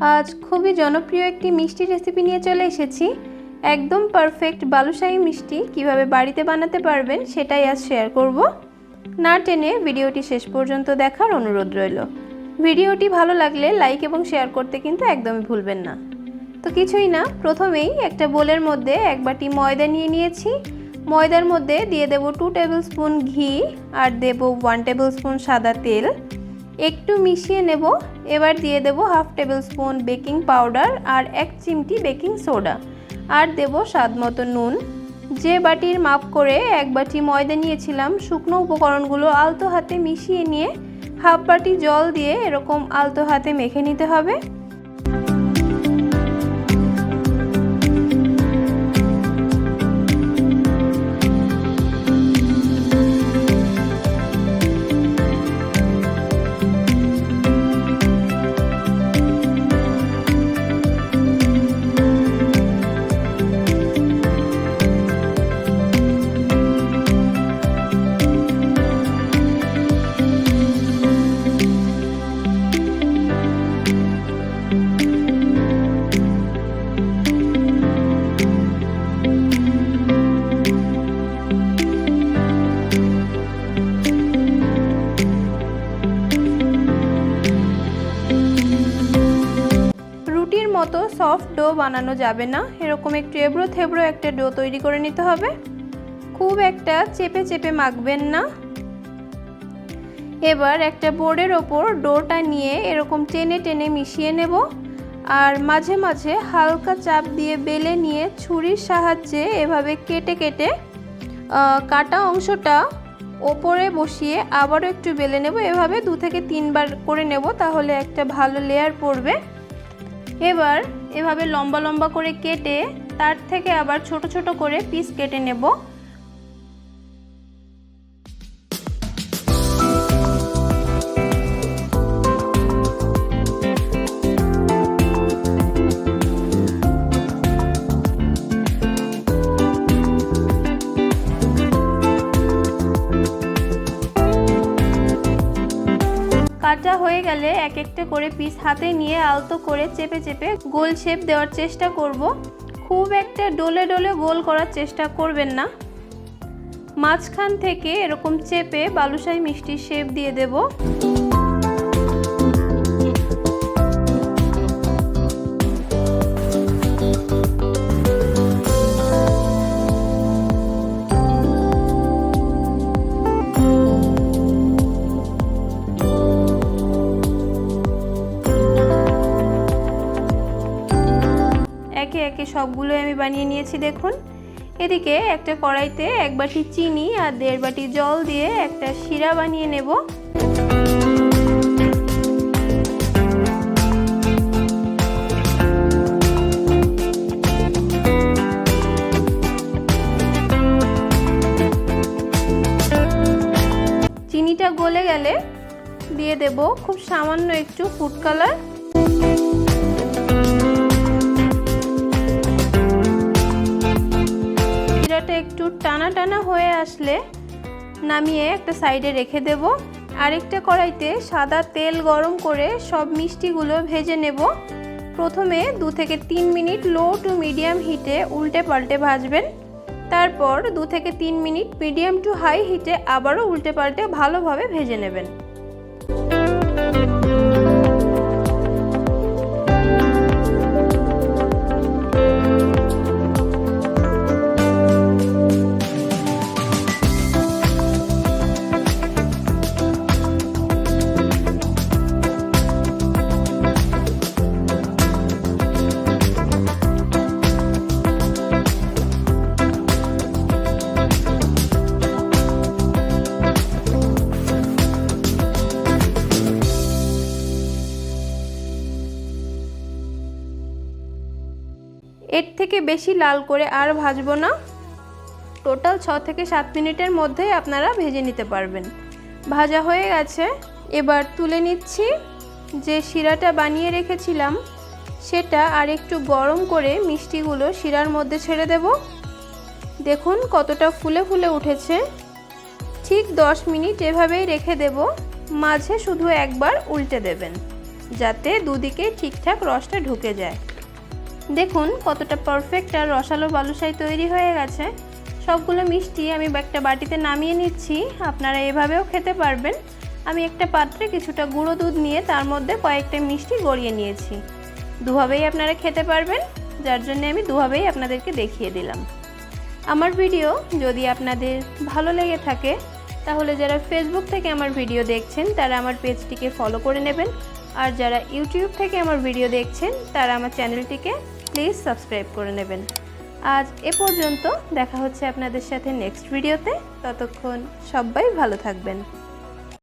আজ খুবই জনপ্রিয় একটি মিষ্টি রেসিপি নিয়ে চলে এসেছি। একদম পারফেক্ট বালুশাহী মিষ্টি কিভাবে বাড়িতে বানাতে পারবেন সেটাই আজ শেয়ার করব। না টেনে ভিডিওটি শেষ পর্যন্ত দেখার অনুরোধ রইল। ভিডিওটি ভালো লাগলে লাইক এবং শেয়ার করতে কিন্তু একদমই ভুলবেন না। তো কিছুই না, প্রথমেই একটা বোলের মধ্যে এক বাটি ময়দা নিয়ে নিয়েছি। ময়দার মধ্যে দিয়ে দেব 2 টেবিল স্পুন ঘি আর দেব 1 টেবিল স্পুন সাদা তেল। একটু মিশিয়ে নেব। এবার দিয়ে দেব half tablespoon baking powder আর 1 চিমটি বেকিং সোডা আর দেব স্বাদ মতো নুন। যে বাটির মাপ করে এক বাটি ময়দা নিয়েছিলাম, শুকনো উপকরণগুলো আলতো হাতে মিশিয়ে নিয়ে হাফ বাটি জল দিয়ে এরকম আলতো হাতে মেখে নিতে হবে। রুটির মতো সফট ডো বানানো যাবে না, এরকম একটু এবড়ো থেবড়ো একটা ডো তৈরি করে নিতে হবে। খুব একটা চেপে চেপে মাখবেন না। এবার একটা বোর্ডের ওপর ডোটা নিয়ে এরকম টেনে টেনে মিশিয়ে নেব আর মাঝে মাঝে হালকা চাপ দিয়ে বেলে নিয়ে ছুরির সাহায্যে এভাবে কেটে কেটে কাটা অংশটা ওপরে বসিয়ে আবারও একটু বেলে নেব। এভাবে 2 থেকে 3 বার করে নেব, তাহলে একটা ভালো লেয়ার পড়বে। এবার এভাবে লম্বা লম্বা করে কেটে তার থেকে আবার ছোট ছোট করে পিস কেটে নেব। কাটা হয়ে গেলে এক একটা করে পিস হাতে নিয়ে আলতো করে চেপে চেপে গোল শেপ দেওয়ার চেষ্টা করব। খুব একটা ডোলে ডোলে গোল করার চেষ্টা করবেন না। মাঝখান থেকে এরকম চেপে বালুশাহী মিষ্টির শেপ দিয়ে দেব। একে একে সবগুলো আমি বানিয়ে নিয়েছি। দেখুন, এদিকে একটা কড়াইতে 1 বাটি চিনি আর 1.5 বাটি জল দিয়ে একটা শিরা বানিয়ে নেব। চিনিটা গলে গেলে দিয়ে দেব খুব সামান্য একটু ফুড কালার। একটু টানা টানা হয়ে আসলে নামিয়ে একটা সাইডে রেখে দেব। আরেকটা কড়াইতে সাদা তেল গরম করে সব মিষ্টিগুলো ভেজে নেব। প্রথমে 2 থেকে 3 মিনিট লো টু মিডিয়াম হিটে উল্টে পাল্টে ভাজবেন। তারপর 2 থেকে 3 মিনিট মিডিয়াম টু হাই হিটে আবারও উল্টে পাল্টে ভালোভাবে ভেজে নেবেন। এর থেকে বেশি লাল করে আর ভাজবো না। টোটাল 6 থেকে 7 মিনিটের মধ্যেই আপনারা ভেজে নিতে পারবেন। ভাজা হয়ে গেছে, এবার তুলে নিচ্ছি। যে শিরাটা বানিয়ে রেখেছিলাম সেটা আর একটু গরম করে মিষ্টিগুলো শিরার মধ্যে ছেড়ে দেব। দেখুন কতটা ফুলে ফুলে উঠেছে। ঠিক 10 মিনিট এভাবেই রেখে দেব। মাঝে শুধু একবার উল্টে দেবেন। যাতে দুদিকে ঠিকঠাক রসটা ঢুকে যায়। দেখুন কতটা পারফেক্ট আর রসালো বালুশাহী তৈরি হয়ে গেছে। সবগুলো মিষ্টি আমি একটা বাটিতে নামিয়ে নিচ্ছি। আপনারা এভাবেও খেতে পারবেন। আমি একটা পাত্রে কিছুটা গুঁড়ো দুধ নিয়ে তার মধ্যে কয়েকটা মিষ্টি গড়িয়ে নিয়েছি। দুভাবেই আপনারা খেতে পারবেন, যার জন্য আমি দুভাবেই আপনাদেরকে দেখিয়ে দিলাম। আমার ভিডিও যদি আপনাদের ভালো লেগে থাকে তাহলে যারা ফেসবুক থেকে আমার ভিডিও দেখছেন তারা আমার পেজটিকে ফলো করে নেবেন, আর যারা ইউটিউব থেকে আমার ভিডিও দেখছেন তারা আমার চ্যানেলটিকে প্লিজ সাবস্ক্রাইব করে নেবেন। আজ এ পর্যন্ত, দেখা হচ্ছে আপনাদের সাথে নেক্সট ভিডিওতে। ততক্ষণ সবাই ভালো থাকবেন।